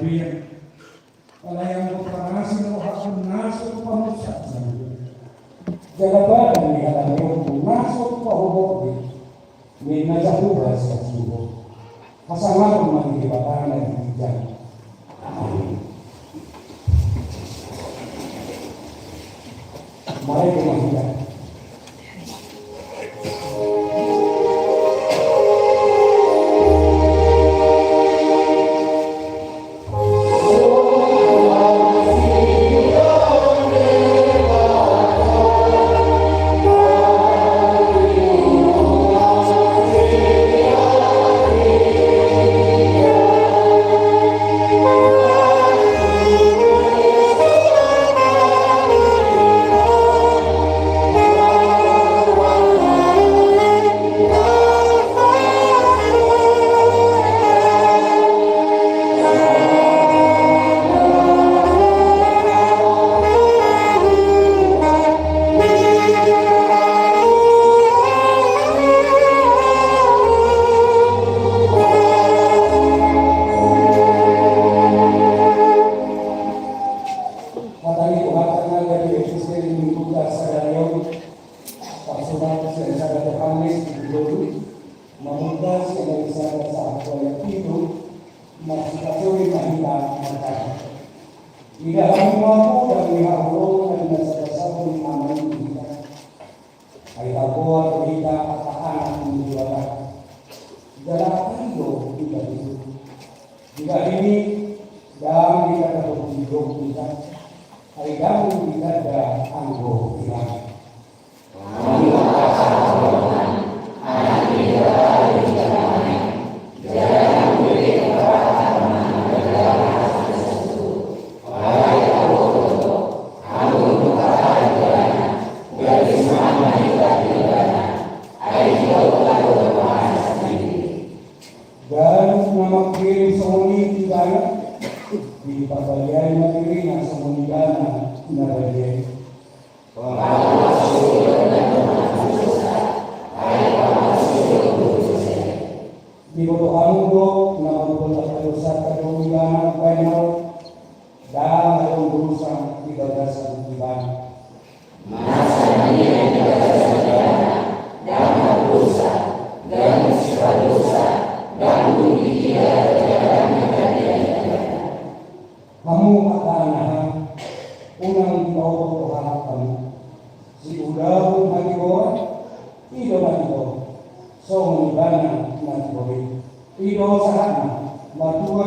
Maria. Alayang pagkakasin mo hakong naso pamusat sa iyo. Jalabanan ni Halamiyong kung naso pahubog may nagahubas sa subo. Kasama kong magigibatan na ibigyan. Amen. Mari kumahirap. Ido sahana, matuwa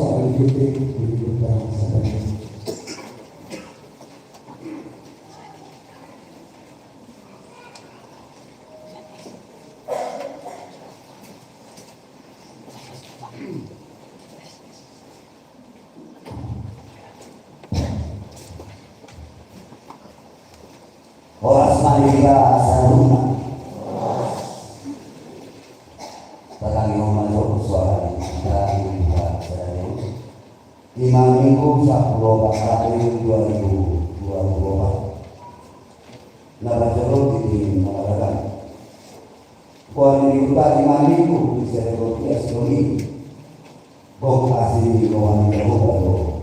soal titik kita sadar. Oras malika saruna Tatang masuk suara dari Imam Minggu 10 April 2024 Narajoro di mengatakan Kuali Yuta Imam Minggu bisa berkopias doni Bok asli rohani Jehovah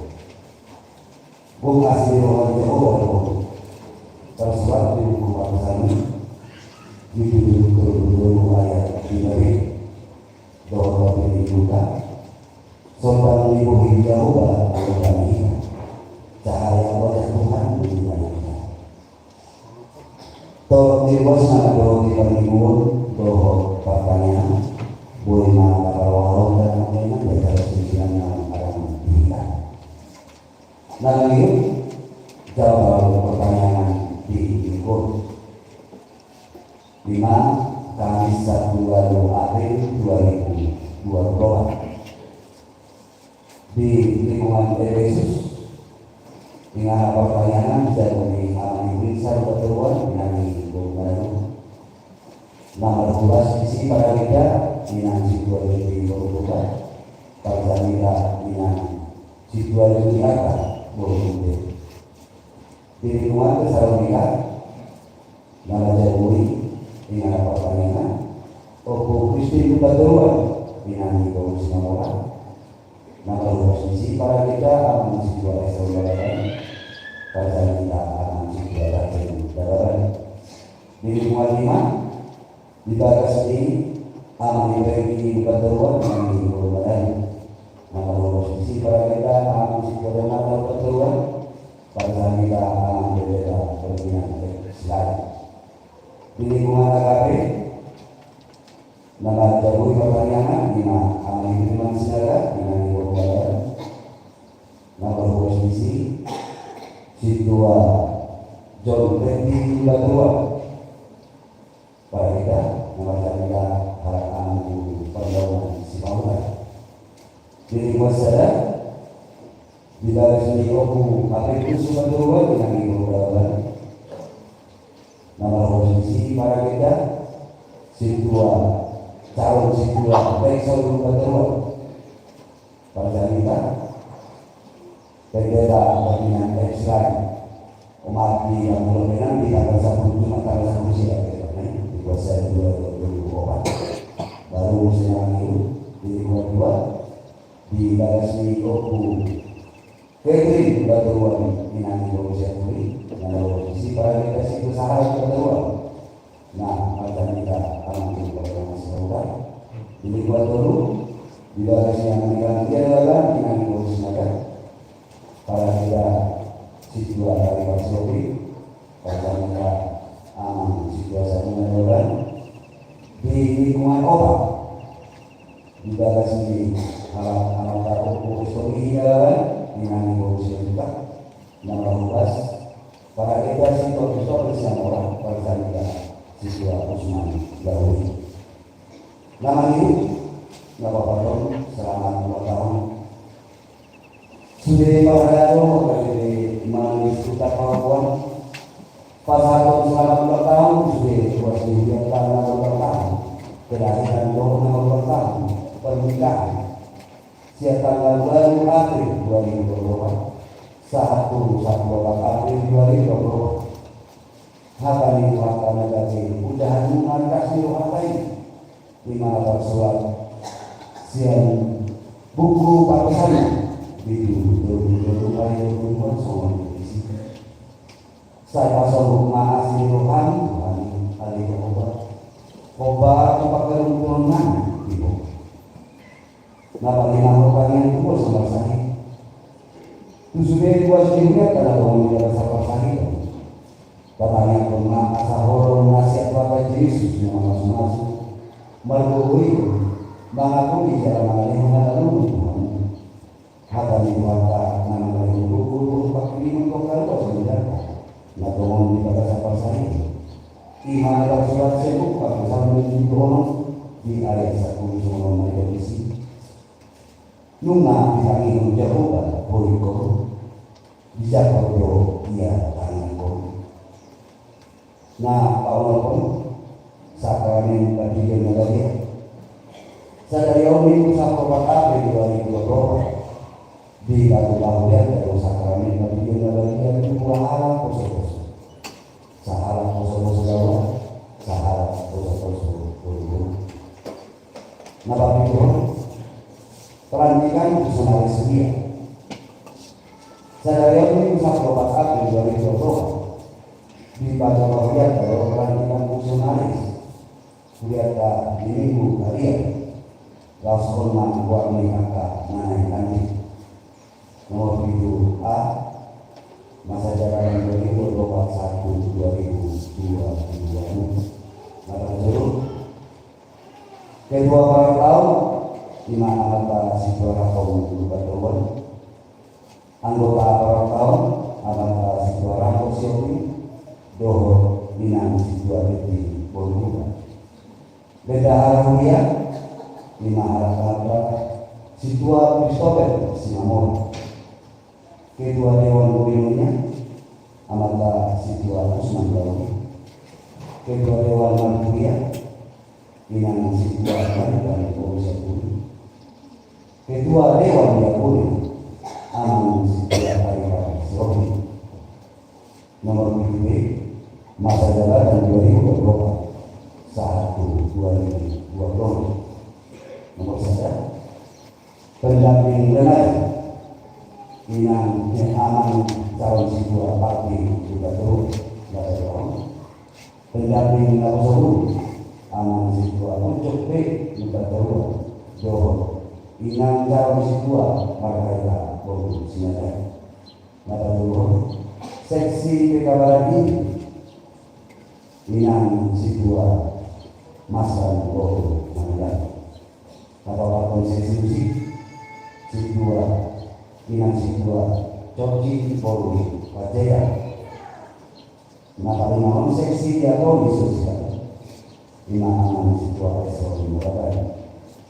Bok asli rohani Jehovah tersurat di buku Al-Qur'an di buku ayat 3 doa ini juga sopan ibu Jehovah kami cahaya wajah Tuhan di dunia kita tolong diwasna doa di panimun doa pertanyaan boleh mana kalau dan bagaimana biasa sisian yang akan kita nanti jawab pertanyaan di Inkun 5 Kamis 1 April 2024 di lingkungan Efesus dengan pertanyaan dari Amin Bisa Berteruan dengan Ibu Baru nomor 12 isi pada kita dengan situasi berubah pada kita dengan situasi akan berubah di lingkungan Tesalonika nama Jaburi dengan pertanyaan Opo Kristi Berteruan dengan Ibu Semua nama posisi para kita akan situasi saudara pada kita akan situasi saudara di lingkungan 5 di batas ini aman diberi Berteruan dengan Ibu Badan nama posisi para kita akan situasi Berteruan pada kita akan berbeda perbedaan selain di lingkungan AKP nama jauh pertanyaan lima amal firman saudara dengan Ibu Badan nama posisi situa John Randy Batua pada kita nama kita harapan pergaulan si Paula di lingkungan saudara di dalam sini Oku April Sumatera dengan Ibu Badan nama posisi para kita situa calon situa baik seluruh Bateruan pada kita berbeda dengan Israel umat di yang berlebihan di tanggal 1 Jumat tanggal 1 siang di kuasa 2024 baru sedang itu di kedua di Bagasi Oku Kevin Bateruan Minang Indonesia Puri dan posisi para kita situ sahabat Bateruan nah pada kita akan dilakukan sebentar ini buat dulu di Bagasi yang diganti adalah Minang Indonesia para kita situ dari Basopi pada kita aman situasi adalah di lingkungan obat di Bagasi alat Oku Histori adalah dengan Indonesia juga nama luas para kita situ yang orang pada kita siswa Usman Gauri nama ini nama Pak selamat 2 tahun sudah Pak dari Imam Suta Kawan Pak Haton selama 2 tahun sudah kuasa dia tanah 2 tahun kelahiran 2 tahun pernikahan sejak tanggal 2 April 2024 saat 1 April 2024 akan dilakukan dari udahan markas dilakukan di mana tersurat siang buku pakesan di 2024 semua diisi saya pasal hukum asli rohani ahli Jehovah obat pakai runtunan ibu nama lima pertanyaan itu sama saya tujuh dua sehingga karena kamu tidak sabar saya katanya pernah asal horor nasihat Bapak Yesus yang masuk mergui mengaku di jalan lain mengalami Tuhan haka ni wata na nangulukulo pakiliman ko kalwa sa midaka na tumon di pagkasapasay ima na surat sa buka kasama ng doon di ay sa kumusunod na isi nunga pinangin Jehovah puri ko bisa ko iya tangan ko na paulo ko sa kami pagiging nalagyan sa dayaw sa pagkakapit di kabupaten dari sakramen pagiging nalagyan di buang alam koso-koso sa alam koso-koso gawa sa alam koso-koso puri napapito perantikan personalis sedia sa dayaw sa pagkakapit dari di pada bagian dari perantikan personalis kuliah di minggu harian Rasul buat mereka naik nanti nomor 7 A masa jabatan 2021-2022 maka tersebut kedua para tahun di mana anggota siswa kaum Batuan anggota para tahun anggota siswa Rangkau Siopi doho dinan siswa di Boluga beda haramulia lima harap siswa Christopher Sinamon kedua dewan gubernurnya amata siswa Usman Daudi kedua dewan Manturia dengan siswa dan Polisi kedua dewan Diakoni aman siswa Karika Sirobi nomor 7 masa jabatan 2024 1/2020 nomor saja pendamping renai inang aman calon siswa parti juga turun dari orang pendamping nasional aman siswa untuk juga turun jauh inang calon siswa marga Bogor Sinada mata turun seksi PKB inang siswa Masran Bogor Mandan atau konstitusi siswa inang siswa Coci Polri Wajaya maka lima seksi diakoni sosial lima aman siswa Resor Murabaya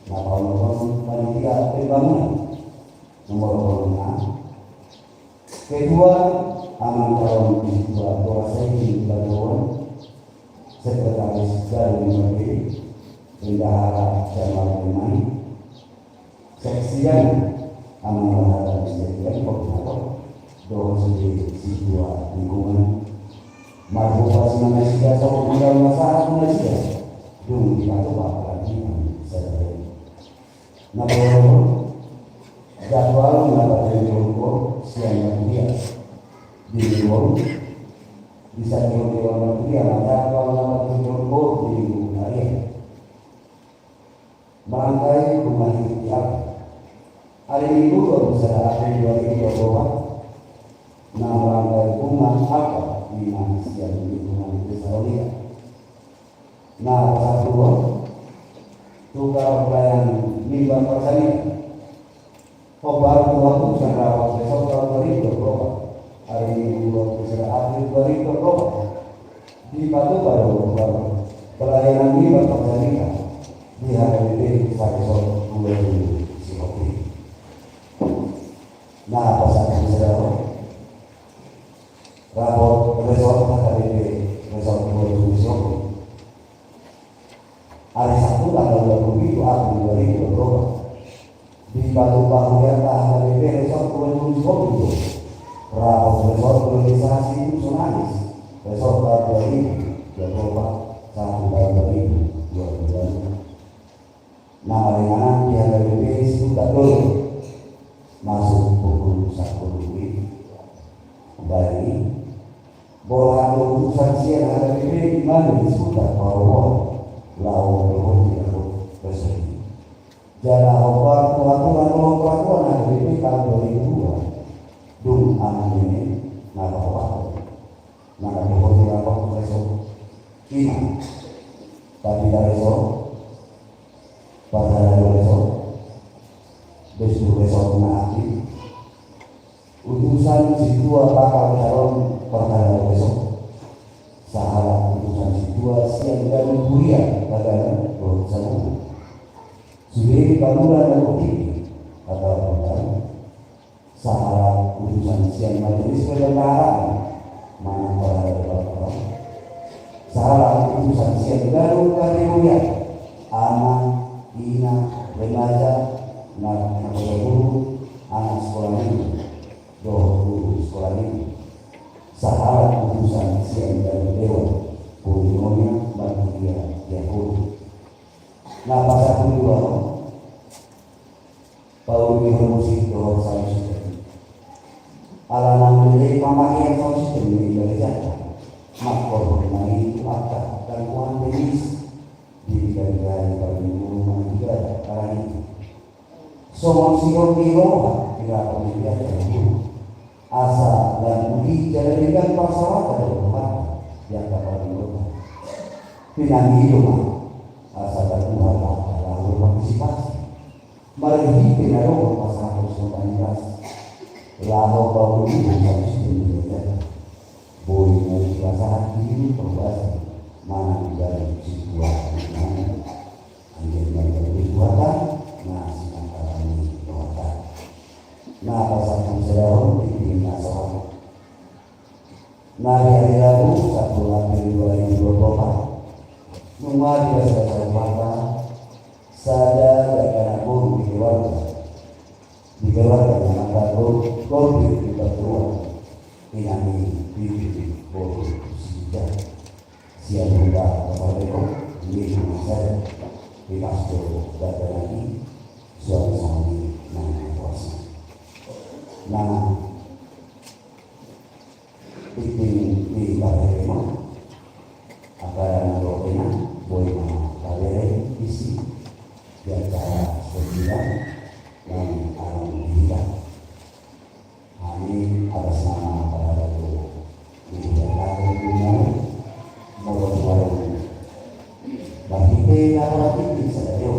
maka nomor panitia pembangunan nomor 5 kedua aman calon siswa Torasai Batuan sekretaris dari Menteri Bendahara Jamal Pemani seksian aman dan seksian koordinator dosen siswa lingkungan Marhumah Malaysia atau undang masyarakat Malaysia dung di atau apa lagi saya namun jadwal mendapatkan jongkok siang dia di luar bisa dilakukan dia jadwal mendapatkan jongkok di minggu hari merangkai rumah ikhtiar hari Minggu baru bisa April 2024 merangkai rumah apa di Malaysia di lingkungan Australia satu tukar pelayanan mimbar persalinan obat waktu secara besok tahun 2024 hari Minggu 20 April 2024 di Batu Baru pelayanan mimbar persalinan di HKBP Faisal Bulan Sihopi. Apa saja saudara? Rapor resort HKBP Faisal Bulan Sihopi. Hari Sabtu tanggal 27 April 2024 di Batu Bahuyan HKBP Resort Bulan Sihopi. Rapor resort organisasi Sunanis Resort Baru 2024 sampai 2022. Nama ringanan di HKBP sudah dulu masuk pukul 10 kembali bola keputusan siang HKBP di mana disebutkan bahwa lawan tidak bersih jalan obat peraturan HKBP tahun 2002 dung aman ini nama obat nama keputusan apa besok ini tapi dari besok pada besok besok nanti keputusan Situa bakal calon perkara besok. Salah keputusan Situa siang dan kuliah pada keputusan sudah bangunan dan opini atau bukan. Salah keputusan siang majelis perbendaharaan mana perkara salah keputusan siang baru kategori anak, ina, remaja, anak guru, anak sekolah minggu, guru sekolah minggu. Salah keputusan siang baru dewan, polinomia bagi dia guru. Nah pasal kedua, Paul musik doa saya sudah. Alam menjadi pemakai yang sistem ini dari jatuh. Makor bermain itu akta dan uang jenis di negara perlindungan juga karena itu. Somong sior di bawah tidak pemilihan terlalu asa dan budi jadikan masyarakat Tuhan yang dapat dilakukan. Pinang hidup asa dan Tuhan lalu partisipasi. Mari kita lakukan masyarakat spontanitas. Lalu bau itu harus dilakukan. Boleh perasaan diri perbasi mana dari situasi mana anjir yang berbuatan nah sedangkan ini buatan nah pasal sedang di nasional nah hari Rabu 1 April 2024 rumah di selesai mata sadar dan guru di keluarga yang akan konflik di pertemuan ini bibi boleh sejak siang muda kepada ini saya di pastor data lagi suami suami kuasa. Nah itu di bawah apa yang doanya boleh kalian isi di antara sembilan dan alam hidup. Amin atas nama para guru. Bagi apa ini saja,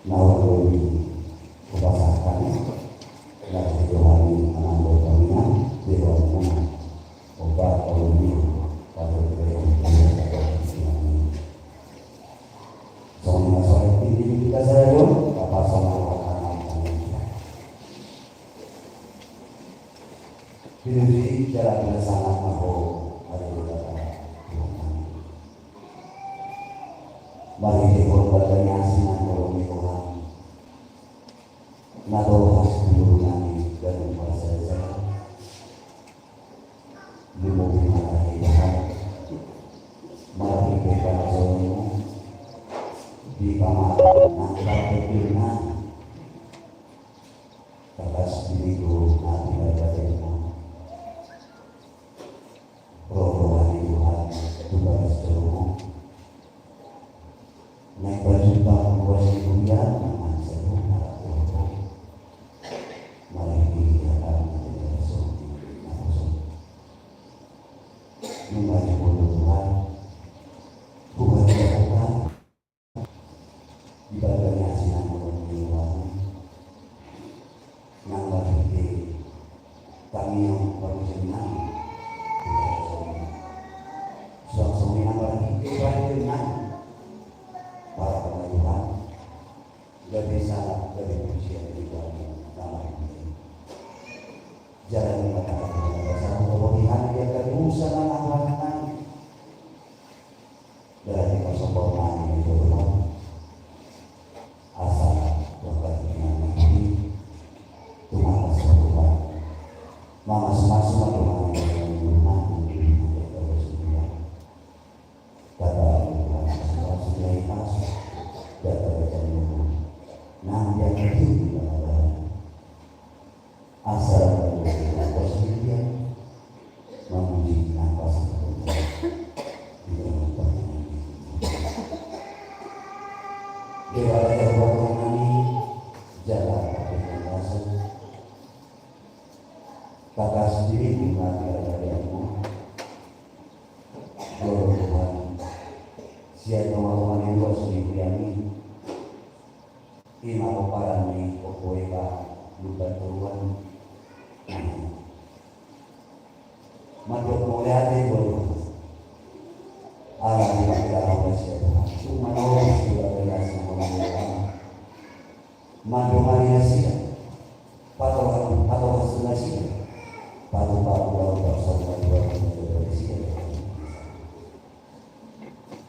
nawawi kebasahan dan kejohanan menambah kamian di ruangan obat alumi pada keadaan soalnya soal ini kita saja apa soal ini jalan sangat mahal ada beberapa bagi dikorbankan asinan koloni Tuhan nato khas nani dan bahasa di mobil mana hidup mari kita langsung di kamar nangkap kepilnan atas diriku nanti ada tempat rohani Tuhan tugas seluruh naik berjumpa buat dunia dengan seluruh mari kita akan membaca Tuhan bukan Tuhan ibadahnya sinan Tuhan yang berarti kami yang bersenang suami yang bersenang para pengayuhan lebih salah dari usia di dalam ini jalan mengatakan dasar kemudian dia berusaha melakukan dari kesempurnaan itu asal bukan dengan ini Tuhan kesempurnaan mama semasa Tuhan kakak sendiri di mana adanya Tuhan siapa teman-teman itu sendiri ini ini mau parani pokoknya bukan Tuhan Mandok mulai ada boleh. Allah dipakai dalam siapa Tuhan. Cuma orang sudah berhasil mengambil. Mandok Maria sih. Atau hasilnya sih. Patu-patu bersama dua sih.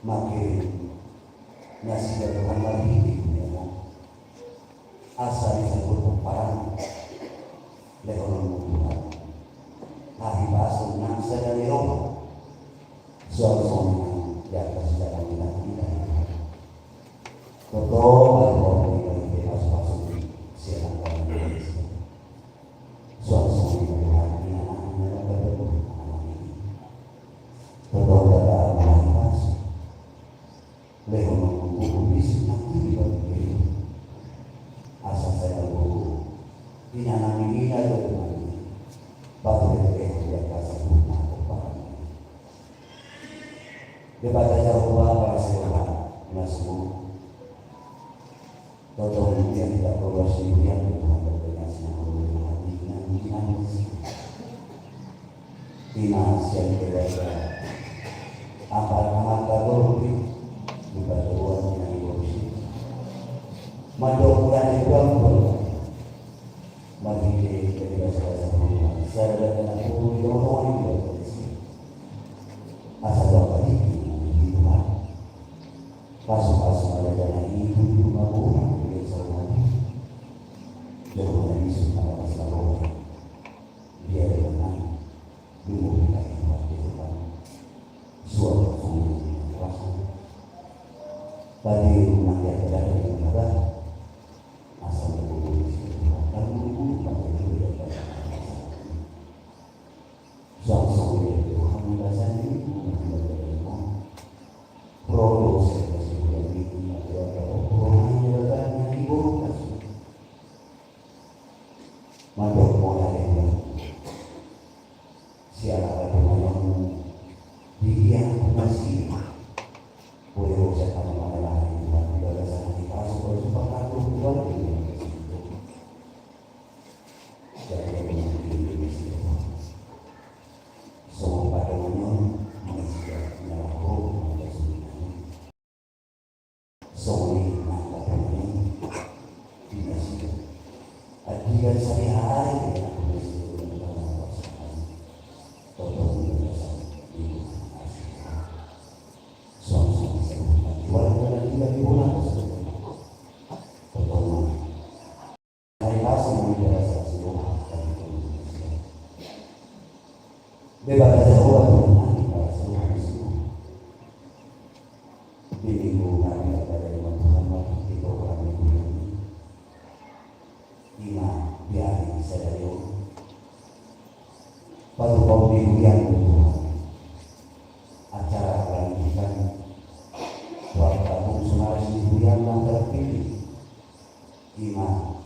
Makin nasi dari Tuhan lagi. Asal disebut pemparan lekonon Tuhan. Hari pasung nang sedang Eropa. Suami di atas jalan kita. Betul kalau kita pasung siang kali. Suami Tuhan ini anak-anak betul. Betul dalam hari pasung. Lekonon Tuhan bisa nanti dibagi. Asal saya tahu ini anak ini ada di batu yang kasih rumah apa? Debat jauh para sekolah masuk. Toto yang tidak keluar sendirian dengan berkaitan dengan dinas yang berbeda. Amat kalau di batuan yang diurus. Madokkan itu bagi ketika saya datang aku di rumah ini asal dapat di rumah pasuk ada jalan ini di rumah orang di sana jauh dari sana masalah dia dengan dulu kita di depan suatu rasa tadi rumah dia ada di mana asal dulu dan dulu sama-sama Tuhan merasanya produk yang itu orang yang datangnya ibu kasih mandok mulai siapa yang dia masih boleh usahakan mana lain dan tidak ada kita sebagai perkara Tuhan ini. Bebas jauh di lingkungan yang ada di Muhammad di program ini imam di hari sedaya pada pemilihan Tuhan acara pelantikan warga fungsionaris yang terpilih imam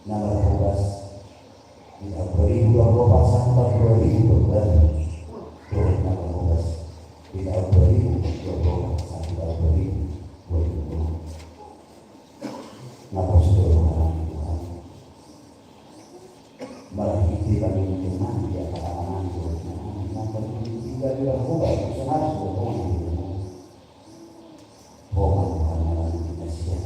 nomor 12 di 2024 sampai 2024 di tahun 2020 sampai tahun 2020 napa sudah Tuhan malah kita kami lingkungan di atas napa tinggal di luar sangat Tuhan Tuhan malah kita siap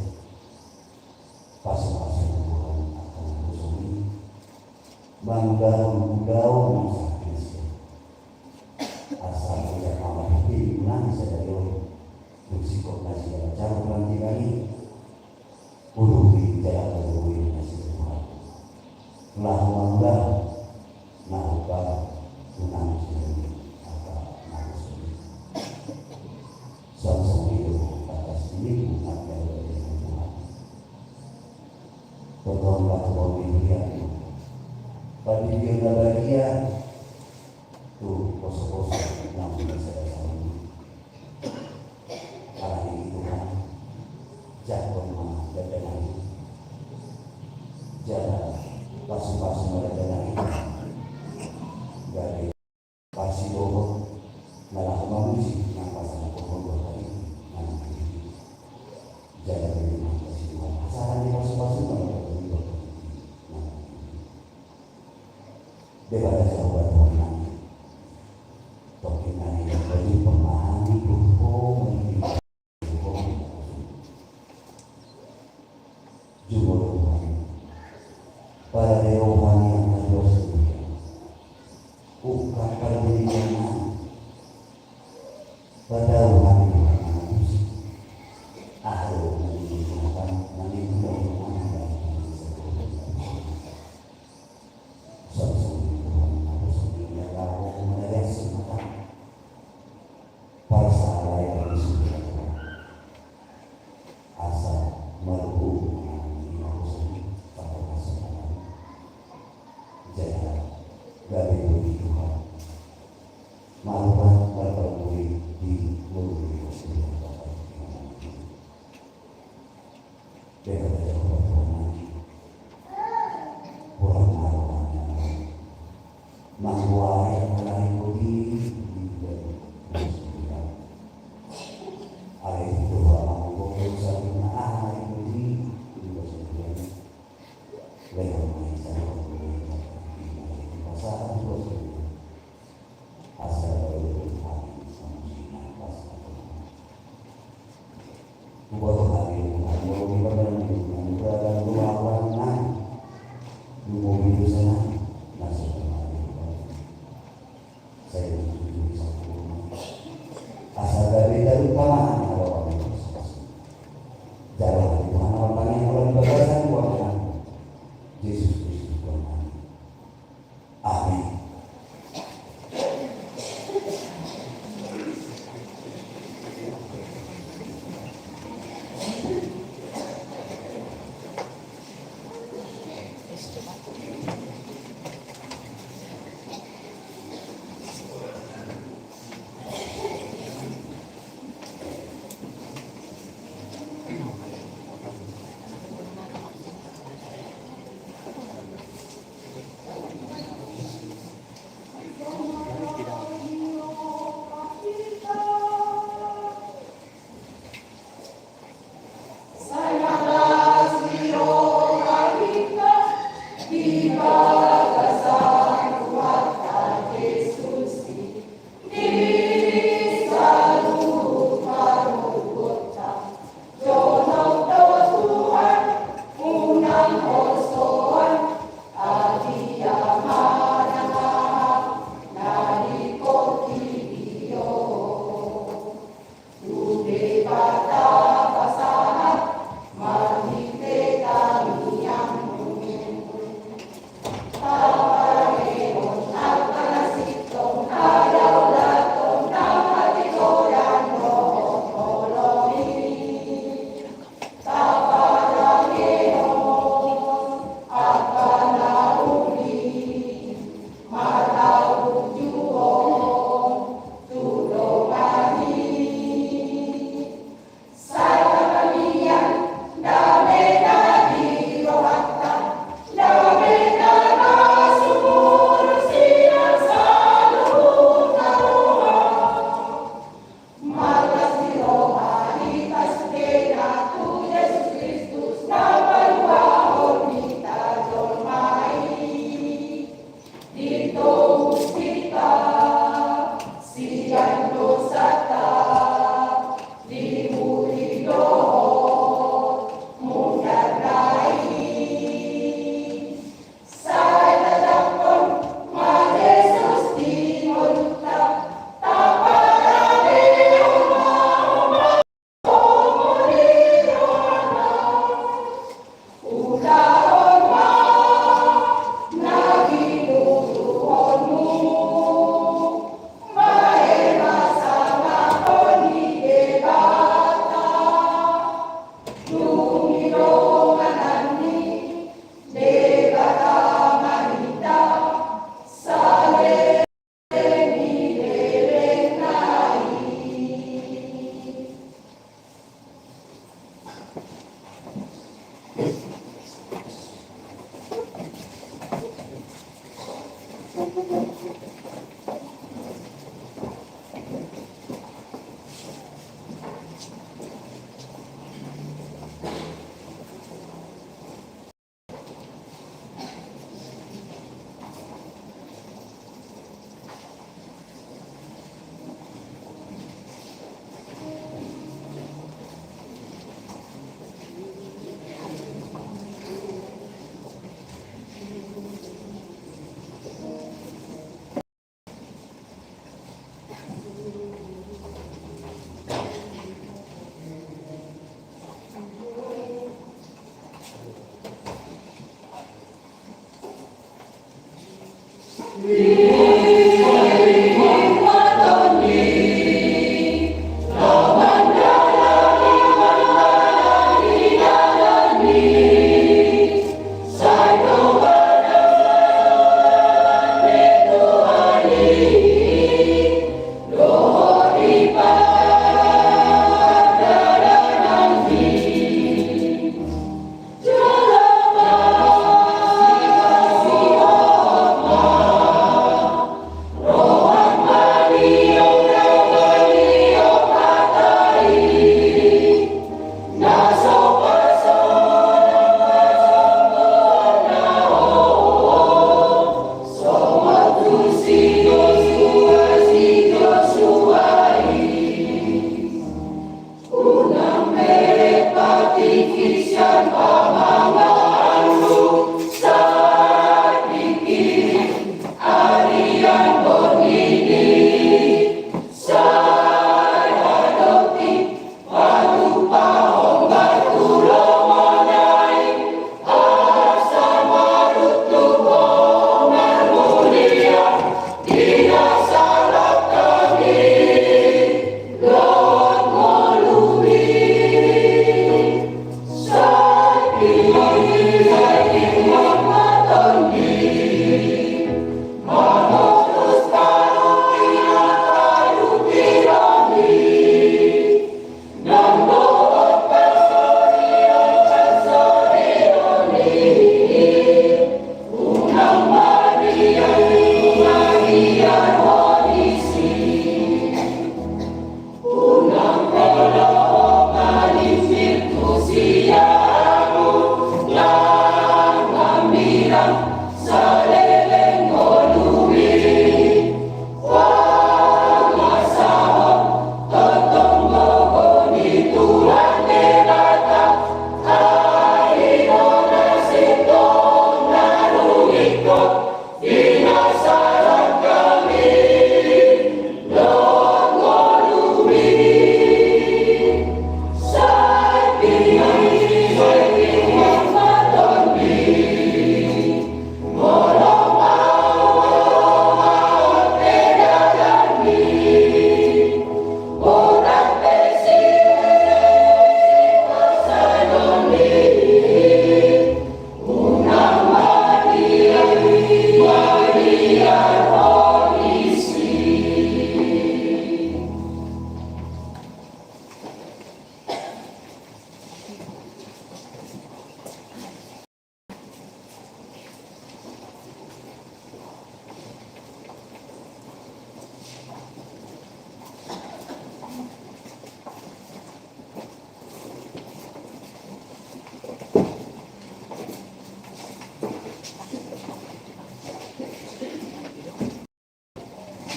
pas-pasan Tuhan akan bersumi menggaung asal tidak malah dibilang sedaya bersikap nasihat cara pelantikan ini uruhi jalan uruhi nasihat melakukan melakukan tunang sendiri apa maksud sama-sama itu atas ini bukan dari Tuhan tolonglah pemilihan bagi dia bahagia tuh pos-pos yang bisa saya selalu karena itu kan jatuh mana jalan jalan pasu-pasu mereka lagi dari pasti bohong malah manusia yang pasang bohong tadi nanti jalan ini masih bohong asalnya pasu-pasu mereka debat jawab Tuhan malukan berpenuhi di mulut dengan Tuhan pulang malukan menguai mulai budi air itu mampu bersama air budi lewat saya pasal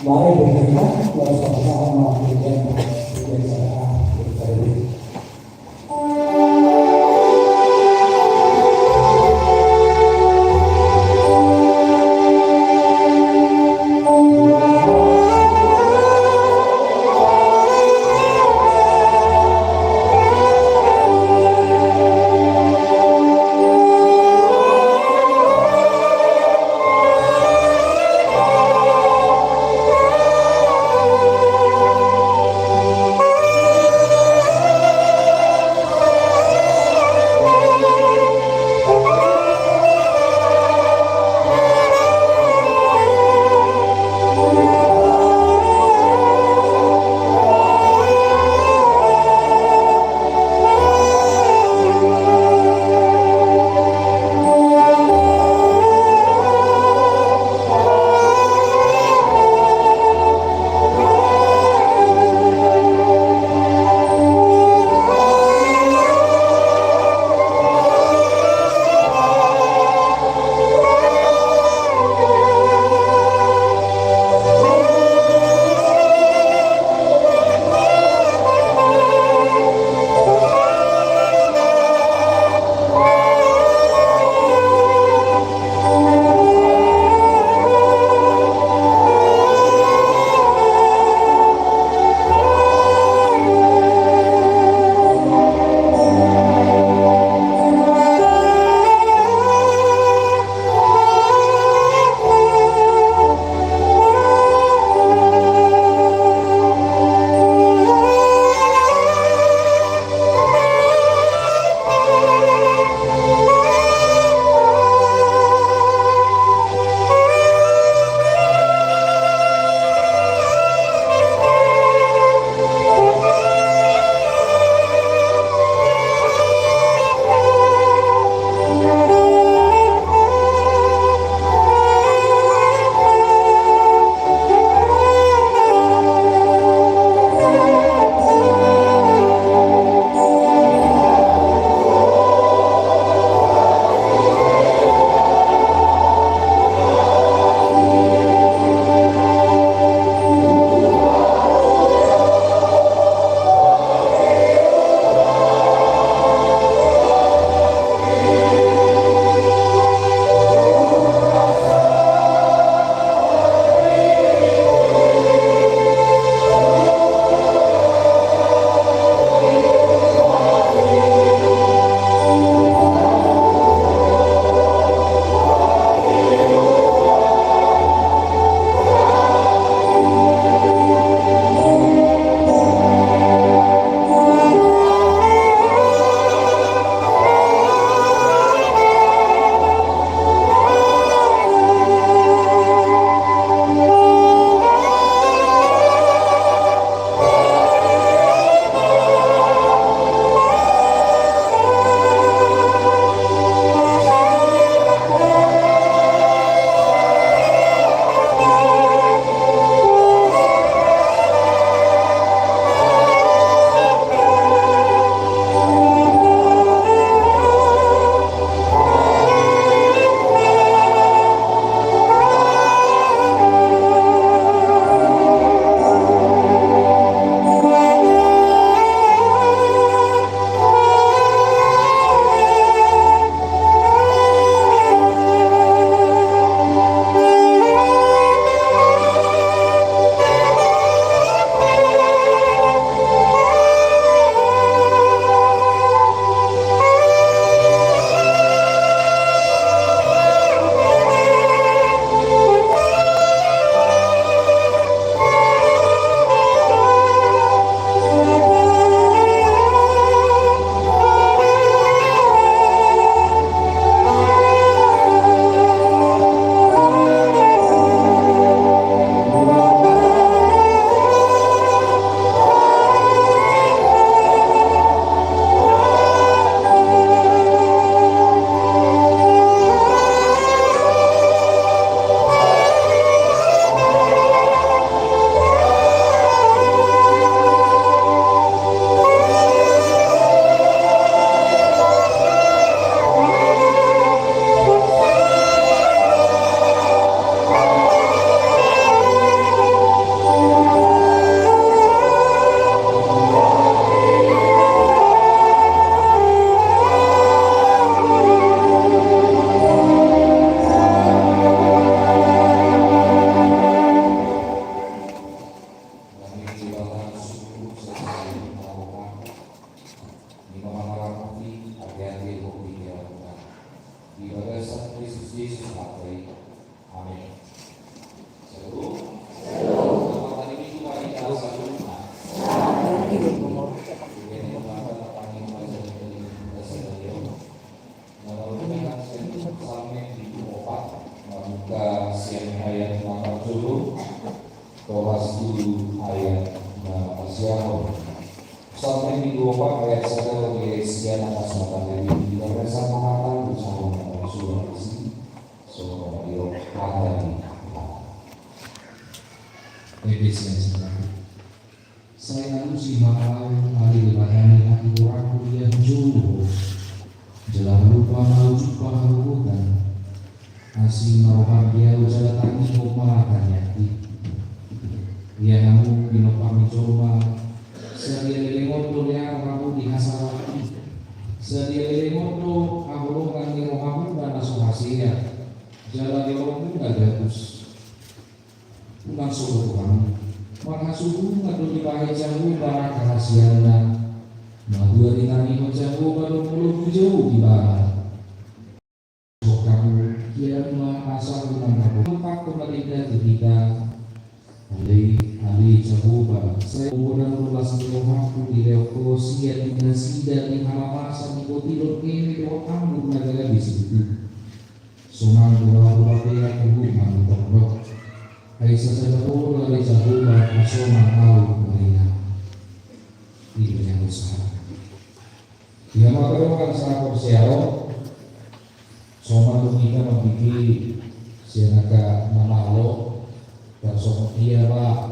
Mari berdengar bersama-sama dengan kebiasaan berkali. maka siang ayat 40 kelas 7 ayat 40 sampai di 24 ayat 1 lagi sekian atas nama Nabi kita bersama makan bersama Rasulullah so ayo makan Efesiensi 1. Saya si mahal hari dilayani hati orang yang jauh jelang lupa wujud pengharukan asing marohan dia usaha tangi makan yati dia namun binopami coba sedia lelengoto yang ramu di hasarati sedia lelengoto abulungan di rohamu dan asuhasia jalan yorong nggak bagus ulang suruh Tuhan maka suhu ngadu dipakai jauh barang kerahasiana madua ditani jauh baru mulut jauh di barat kamu dia asal dengan kamu tempat pemerintah ketika Ali Jahuba saya umurnya 12 tahun di Leoko siat dinasi dari halamasan di kotilor ini doa kamu negara di situ Suman dua pihak hubungan terdok Aisyah sedekah Ali Jahuba Suman tahu mereka itu yang usaha dia mengatakan sangat persiaran Suman kita memiliki sianaga nama Allah dan dia Pak